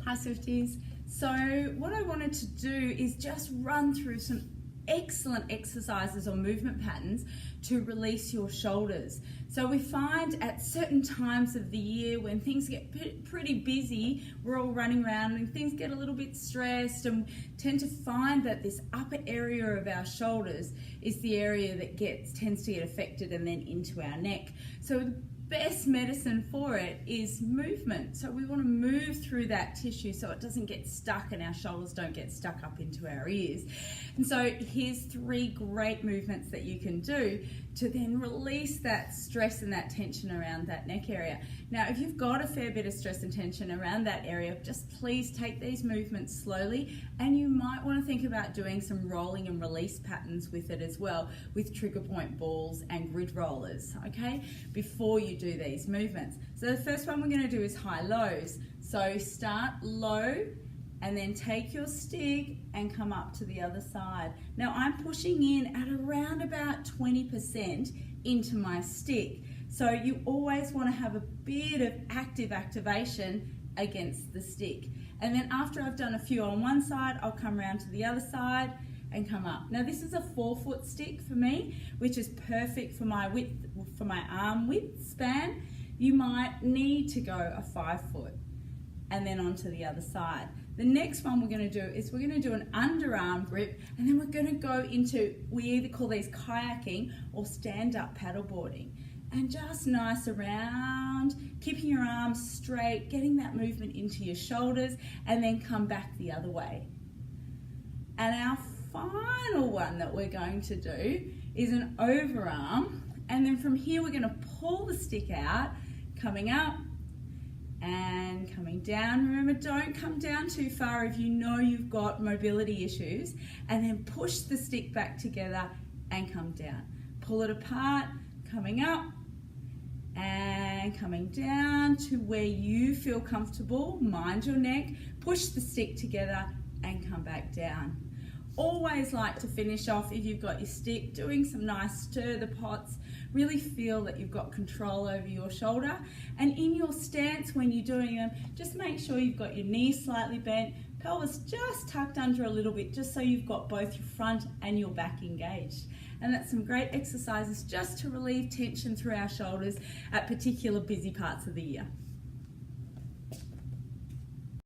Hi Swifties. So what I wanted to do is just run through some excellent exercises or movement patterns to release your shoulders. So we find at certain times of the year when things get pretty busy, we're all running around and things get a little bit stressed, and tend to find that this upper area of our shoulders is the area that tends to get affected and then into our neck. So the best medicine for it is movement. So we want to move through that tissue so it doesn't get stuck and our shoulders don't get stuck up into our ears. And so here's 3 great movements that you can do to then release that stress and that tension around that neck area. Now, if you've got a fair bit of stress and tension around that area, just please take these movements slowly, and you might want to think about doing some rolling and release patterns with it as well, with trigger point balls and grid rollers, okay, before you do these movements. So the first one we're going to do is high lows. So start low and then take your stick and come up to the other side. Now I'm pushing in at around about 20% into my stick. So you always want to have a bit of activation against the stick. And then after I've done a few on one side, I'll come around to the other side and come up. Now this is a 4-foot stick for me, which is perfect for my width, for my arm width span. You might need to go a 5-foot and then onto the other side. The next one we're going to do is we're going to do an underarm grip, and then we're going to go into, we either call these kayaking or stand-up paddleboarding. And just nice around, keeping your arms straight, getting that movement into your shoulders, and then come back the other way. And our final one that we're going to do is an overarm, and then from here we're going to pull the stick out, coming up and coming down. Remember, don't come down too far if you know you've got mobility issues, and then push the stick back together and come down. Pull it apart, coming up and coming down to where you feel comfortable. Mind your neck, push the stick together and come back down. Always like to finish off, if you've got your stick, doing some nice stir the pots. Really feel that you've got control over your shoulder. And in your stance when you're doing them, just make sure you've got your knees slightly bent, pelvis just tucked under a little bit, just so you've got both your front and your back engaged. And that's some great exercises just to relieve tension through our shoulders at particular busy parts of the year.